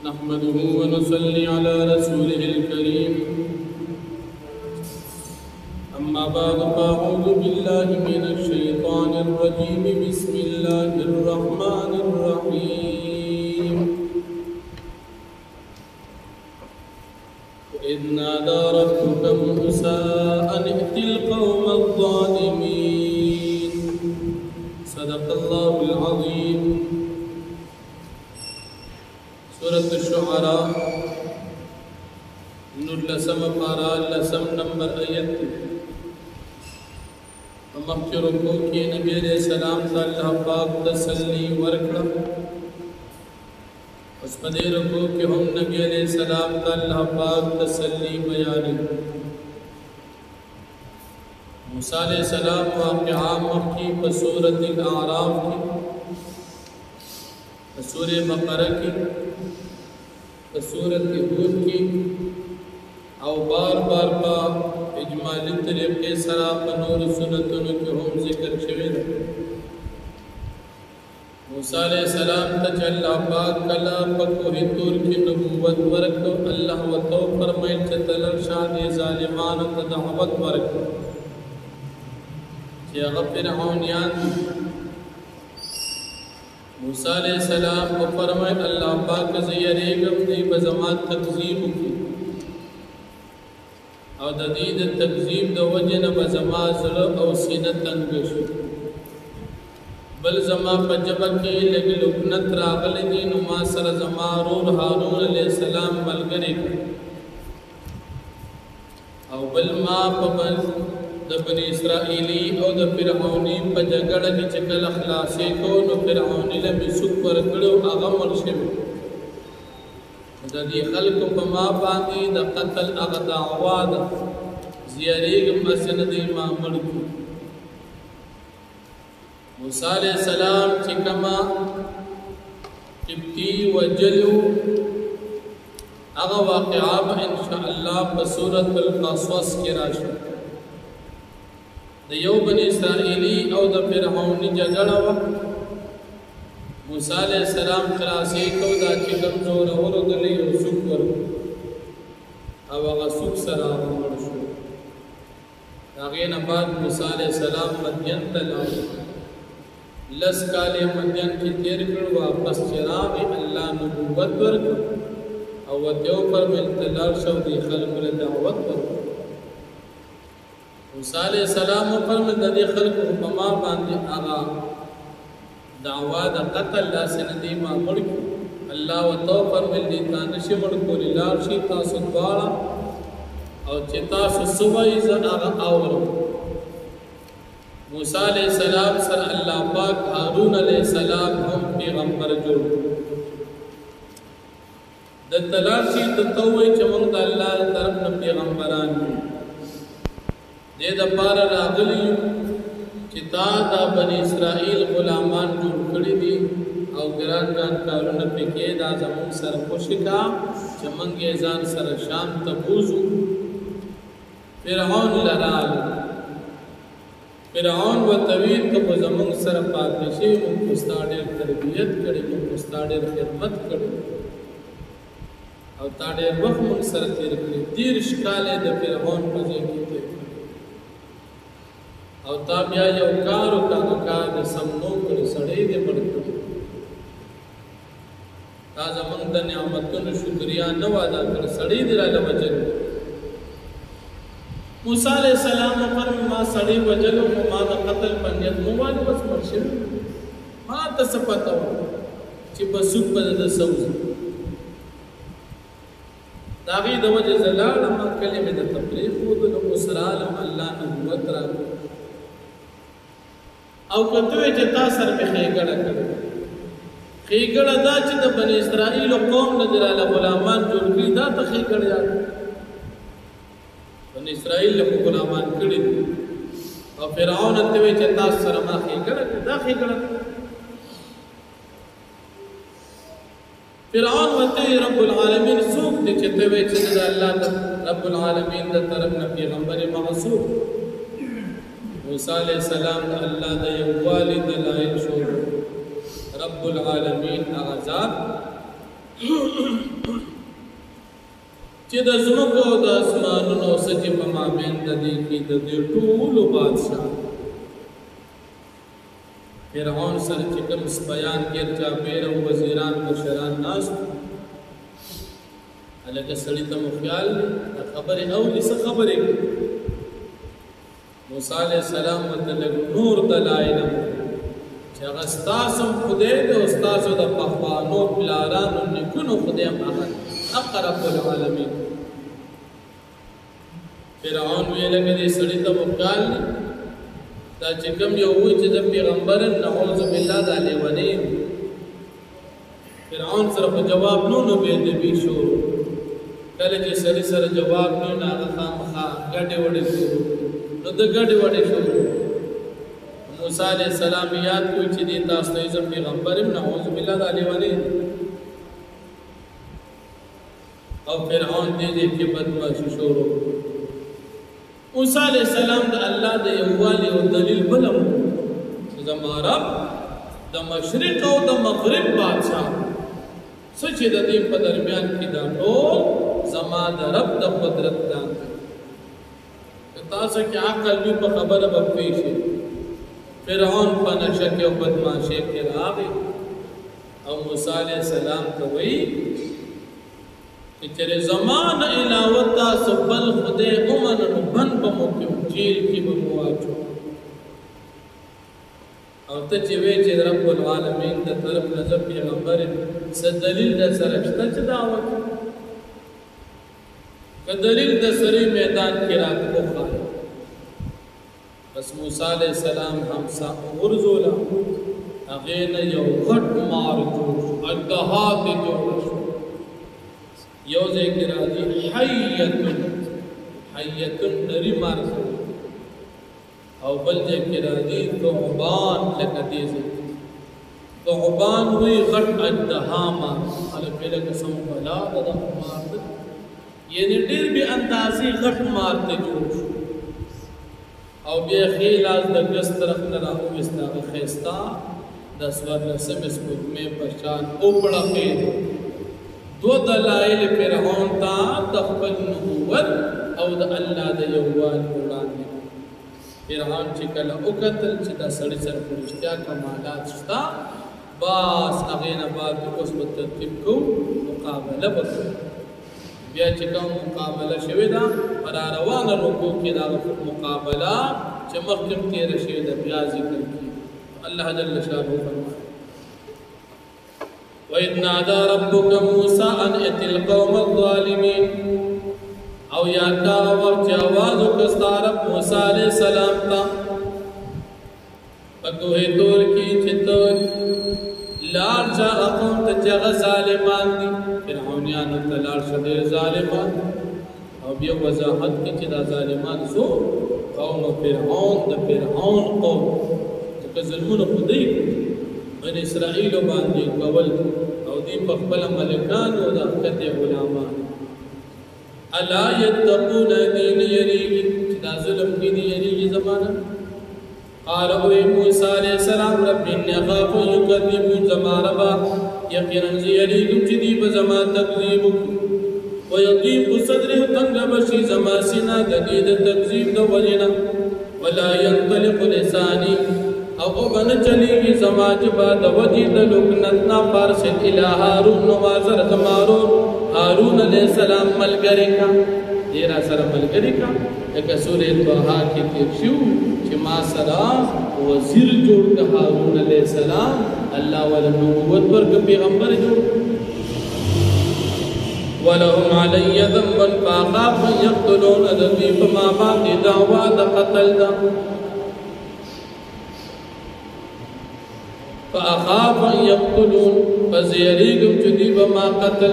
نحمده ونصلي على رسوله الكريم أما بعد فأعوذ بالله من الشيطان الرجيم بسم الله الرحمن الرحيم إذ نادى ربك موسى أن ائت القوم الظالمين صدق الله العظيم. سورة الشعراء نورلسم پارا لسم نمبر آیت مخی رکو کی نبی علیہ السلام تا اللہ پاک تسلی ورکڑا. اس پدے رکو کہ ہم نبی علیہ السلام تا اللہ پاک تسلی بیانی. موسیٰ علیہ السلام واقعہ مخی بسورة الاعراف کی بسورة بقرہ کی بسورة ہود کی او بار بار با اجمالی طریقے سرا پنور سنتوں کی ہم ذکر شوید. موسیٰ علیہ السلام تچ اللہ پاک کلا پکوہی طور کی نبوت ورکو. اللہ و تو فرمائل چتلر شاد ظالمان تدعوت ورکو چی اغفر عونیان. موسیٰ علیہ السلام کو فرمائل اللہ پاک زیریگم دی بزمان تقزیب کی او د دې د تکذیب د وجه نه به زما زړه او سینه تنګ شو. بل زما په ژبه کې لږ لکنت راغلی دي نو ما سره زما ورور هارون علیه السلام ملګری کړ او بل ما په د بني اسرائیلي او د فرعوني په جګړه کې چې کله خلاصې کو نو فرعوني له مې سوک ورکړو هغه مړ شوی. د دې خلکو په ما باندې د قتل هغه دعوا ده زیریږم بس نه دی ما مړ کړو. موسی علیہ السلام چې کما قبطي وجلو هغه واقعا به ان شاء الله په سورۃ القصص کې راشي. د یو بني اسرائیلی او د فرعوني جګړه وه. موسیٰ علیہ السلام خلاصی کو دا چکم زور اولو دلی او سوک ورکو او اغا سوک سرا مر شو. داغین بعد موسیٰ علیہ السلام مدین تلاو لس کالی مدین کی تیر کر واپس چراغ اللہ نبوت ورکو او وطیو پر ملتلال شو دی خلق لدعوت ورکو. موسیٰ علیہ السلام پر ملتدی خلق حکما باندی آغا دعوا دا قتل لا سندی ما مڑکو. اللہ و تو فرمیل دیتا نشی مڑکو للار شی تاسو دوارا او چی تاسو سوائی زن آغا آورو. موسیٰ علیہ السلام سر اللہ پاک ہارون علیہ السلام ہم پیغمبر جوڑ دا تلار شی تتوئی چمنگ دا اللہ طرف نا پیغمبران دے دا پارا راغلیو چتا دا بنی اسرائیل غلامان جوڑ کړی دي او ګران ګران کارونه پکې دا زمون سره خوشی کا چې منګې ځان سره شام ته بوزو. فرعون لرال فرعون وتوی ته زمون سره پاتې شي او پستاډر تربیت کړي او پستاډر خدمت کړي او تاډر وخت مون سره تیر کړي. دیر شکاله د فرعون په ځای کې او تا بیا یو کارو کار د سمنو کړي سړی دې مړ کړي. تا زمونږ د نعمتونو شکریا نه ادا کړ سړی دې راله وجل. موسی علیہ السلام پر ما سړی وجل او ما د قتل پنیت موال بس مرشد ما ته څه پته و چې بسوک په د سوز داغي د وجه زلال ما کلمه د تبلیغ او د اسرال الله نبوت را او کتوی چې تا سر په خېګړه کړو. خېګړه دا چې د بنی اسرائیل قوم نه دراله غلامان جوړ کړي دا ته خېګړه یاد. بنی اسرائیل له غلامان کړي او فرعون ته وی چې تا سره ما خېګړه دا خېګړه. فرعون وته رب العالمین سوق دې چې ته وی چې د الله رب العالمین د طرف نه پیغمبر معصوم. موسیٰ علیہ السلام اللہ دا یوالی دلائل شو. رب العالمین آزاد چې د ځمکو او د اسمانونو څه چې په مابین د دې کې د دې ټولو بادشاه فرعون سره چې کوم سپیان ګیر چاپېره او وزیران مشران ناست هلکه سړي ته مو خیال دا خبرې اوري څه خبرې موسی علیه السلام ورته لږ نور دلایل چې هغه ستاسو خدای دی او ستاسو د پخوانو پلارانو نیکونو خدای هم هغه اقرب العالمین فرعون ویل کدي سړی ته وکال دا چې کوم یو وی چې د پیغمبر نعوذ بالله د لیونی فرعون سره جواب نو به دې شو کله چې سړی سره جواب نه هغه خامخا ګډه وړي شو نو د ګډه وړي شو موسی علیہ السلام یاد کوي چې دې تاسو ته پیغمبر نعوذ بالله د لیونی او فرعون دې کې بدمعشي شروع موسی علیہ السلام د الله د یووالي او دلیل بلم زما رب د مشرق او د مغرب بادشاہ سچ د دې په درمیان کې دا ټول زما د رب د قدرت دا تاسو کې عقل به په خبره بپې شي فرعون په نشک او بدمعشي کې راغی او موسی علیہ السلام ته وایي چرے زمان علاوہ تاسو بل خدای اومنو بن بمو کې جیل کې بمو اچو او ته چې وی چې رب العالمین د طرف نظر پیغمبر څه دلیل د سره شته چې دعوت که دلیل د سری میدان کې راکوخه بس موسی علیہ السلام هم سا ورزولا هغه نه یو غټ مار جوړ اجدها ته جوړ یو ذکر راځي حیتن نری مار او بل ذکر راځي ثعبان لکه دې ثعبان وی غټ اجدهاما ال په لکه سم بلا د مار یعنی ډیر به اندازي غټ مار ته جوړ او بیا خیلاز د ګس طرف نه راو وستا خيستا د سوار لسم سپوږمۍ پشان او بڑا قید دو دلائل فرعون تا د خپل نبوت او د الله د یووال وړاندې فرعون چې کله وکتل چې دا سړی سره فرشتیا کمالات شتا باس هغه نه بعد اوس په ترتیب کو مقابله وکړه بیا چې کوم مقابله شوې ده پر روانه رکوع کې دا مقابله چې مخکې تیر شوې ده بیا ذکر کی الله جل شانه فرمایي وَإِذْ نَادَى رَبُّكَ مُوسَىٰ أَنْ ائْتِ الْقَوْمَ الظَّالِمِينَ او یاد کا وقت چې आवाज وکړ رب موسی علیہ السلام ته پکوه تور کی چتو لار چا قوم ته چې ظالمان دي فرعونانو ته لار شدي ظالمان او بیا وضاحت کې چې دا ظالمان سو قوم فرعون د فرعون قوم چې ظلمونه خدای بني اسرائیل باندې کول او دې په خپل ملکان او د حقته علماء الا يتقون دين يريږي چې دا ظلم کې دي یریږي زمانہ قال موسی علیہ السلام رب ان خاف يكذبون زماربا یقینا یریږي چې دې په زما تکذیب ويضيق صدره تنگ بشي زما سینا د دې د تکذیب د وجنا ولا ينطلق لساني او بن چلیږي زما جبا د وجې د لکنتنا فارسل الى هارون نوازر زمارون هارون علیہ السلام ملګری کا دیرا سره ملګری کا لکه سورې طه کې تیر شو چې ما سره وزیر جوړ ک هارون علیہ السلام الله ول نبوت ورک پیغمبر جوړ ولهم علی ذنبا فاخاف يقتلون ذنبي فما بعد دعوا د قتل دا فاخاف يقتلون فزيريكم جديب ما قتل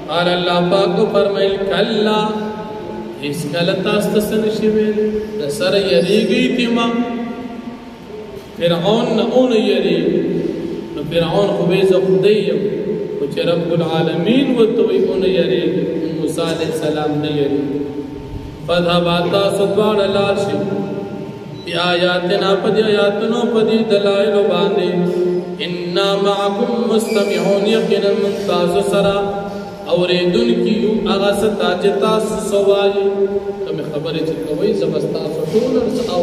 قال الله پاک فرمایل کلا اس کلتا استسن شویل د سر یریږي تیما فرعون نه اون یریږي نو فرعون خو به زه خدای یم او چې رب العالمین وتوي اون یریږي موسی علیہ السلام نه یریږي فذهب تاسو دواړه لار شي بیا آیاتنا پدې آیاتونو پدې دلایل باندې ان معكم مستمعون یقینا من تاسو سره اوریدون کیو هغه ستا چې تاسو سوایي کوم خبرې چې کوي زبستا ټول او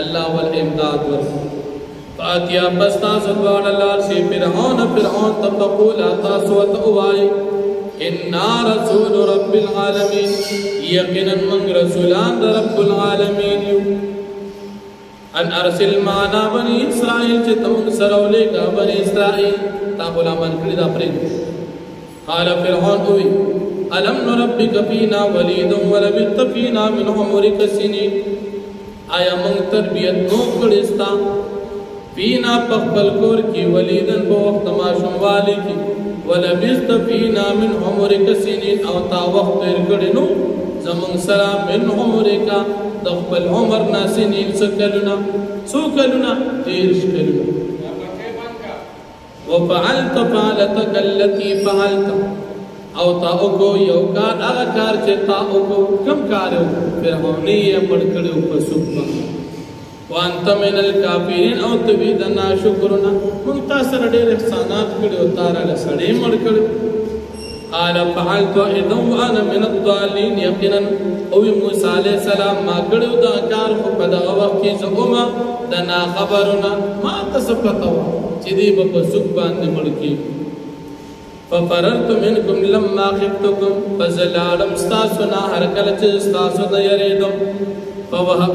الله والامداد ور فاتیا بستا سبحان الله سی فرعون تفقول تاسو وتوای ان رسول رب العالمین یقینا من رسولان رب العالمین ان ارسل معنا بني اسرائيل چې تم سره ولېګا بني اسرائيل تا غلامان کړی دا پرې قال فرعون اوي الم نربك فينا وليدا ولبثت فينا من عمرك سنين آیا من تربیت نو کړستا فينا پخپل کور کی ولیدن په وخت ماشوم والی کی ولبثت فينا من عمرك سنين او تا وخت تیر کړي نو زمون سلام من عمرك د خپل عمر ناسنین سکلنا سوکلنا تیرش کلنا وفعلت فعلتك التي فعلت او تا اوکو یو کار هغه کار چې تا اوکو کم کار فرعونی پړ کړو په سوپا وانت من الكافرين او تبيد ناشکرنا مونږ تاسو ډېر احسانات کړو تارا له سړې مړ کړو قال فعلت اذا وانا من الضالين يقينا او موسی عليه السلام ما کړو دا کار په دغه وخت کې زغما د نا خبرنا ما تسپتو چې دی په سوق باندې مړ کی ففررت منكم لما خفتكم فزلالم استاسنا هر کله چې استاسو د یریدم فوهب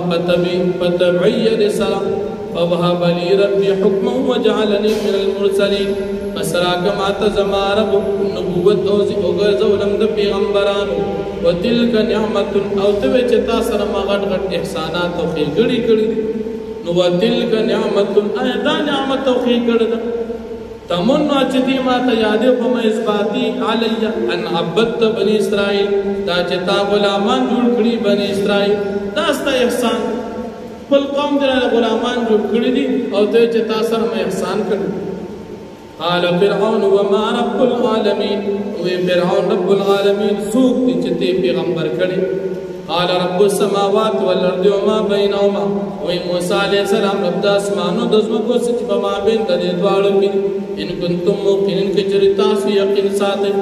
فتبعي رسالة فوهب لي ربي حكما وجعلني من المرسلين فسراك ما تزما رب نبوت او غرزولم د پیغمبرانو وتلك نعمت او توي چې تاسو ما غټ غټ احسانات او خېګړي کړی نو وتلك نعمت ايضا نعمت او خېګړه تمنو چې دې ما ته یادې په مېزباتي علی ان عبدت بني اسرائيل دا چې تا غلامان جوړ کړی بني اسرائيل دا ست احسان خپل قوم دې غلامان جوړ کړی دي او ته چې تاسو سره احسان کړی قال فرعون وما رب العالمين فرعون رب العالمين سوق دي چې پیغمبر کړي قال رب السماوات والارض وما بينهما موسی عليه السلام رب د اسمانو د زمکو چې په مابین د دې دواړو کې ان کنتم موقنين کې چرتا سو یقین ساتي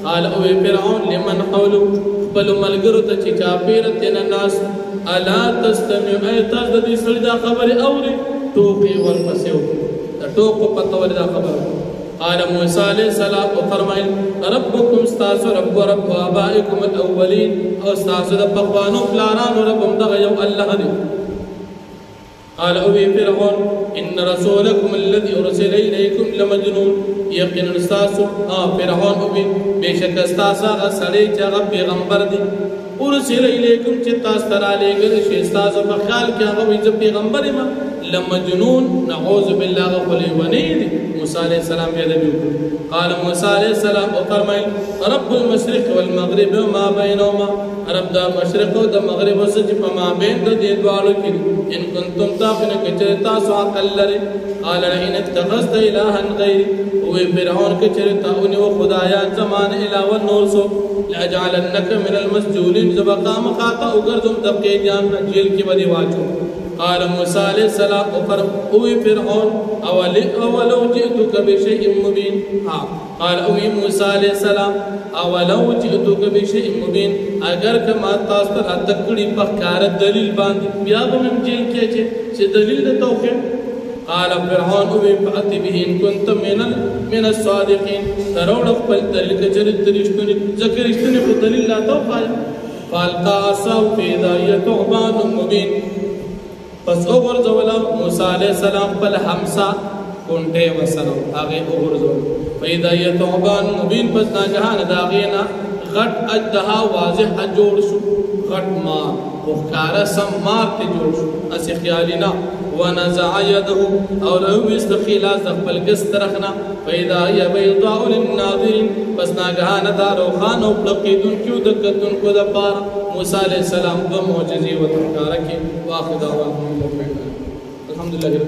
قال او فرعون لمن حوله بل ملګرو ته چې چاپیر تن الناس الا تستمع ايت د دې سړي دا خبره اوري ټوکی ورپسې د ټوکو پته ور دا خبره قال موسی عليه السلام فرمایل ربكم استاذ رب ابائكم الاولين او استاذ د پخوانو پلارانو ربم دغه یو الله دی قال او فرعون ان رسولكم الذي ارسل اليكم لمجنون یقینا استاذ فرعون او بشک استاذ هغه سړی چې هغه پیغمبر دی ارسل اليكم چې تاسو ته را لېږل شي استاذ په خیال کې هغه وي پیغمبر ما لمجنون نعوذ بالله غفل ونید موسی علیہ السلام یې قال موسی علیہ السلام او فرمایل رب المشرق والمغرب وما بينهما رب دا مشرق او د مغرب وسط په ما بین د دې دوالو کې ان کنتم تاسو کې تاسو عقل لري قال ان اتخذت الها غيري او فرعون کې چرتا او خدایان زمان الہ والنور سو لاجعلنك من المسجونين زبقا مقاطع او ګرځم د قیدیان جیل کې ودی واچو قال موسی علیہ السلام او فرعون اولو جئتك بشيء مبين قال او موسی علیہ السلام اولو جئتك بشيء مبين اگر کما تاسو ته تکړی په کار دلیل باندې بیا به هم جیل کې چې دلیل د توحید قال فرعون او فأتي به ان كنت من الصادقين ترون خپل دلیل کې رښتونی ذکر رښتونی په دلیل لا توقع فالقى عصاه في ذا ثعبان مبين پس وګرځولا موسی علیہ السلام په همسا کونټه وسره هغه وګرځول پیدا یتوبان مبین پس ناګهان داغینا غټ اجدها واضح جوړ شو غټ ما وخاره سم مار ته جوړ شو اس خیالینا ونزع يده او له استخلاص خپل ګس ترخنا پیدا ی بیضاء للناظرین پس ناګهان دارو خان او لقیدون کیو دکتون کو د پار موسی علیہ السلام دو معجزې وتکاره کی واخذ الحمدلله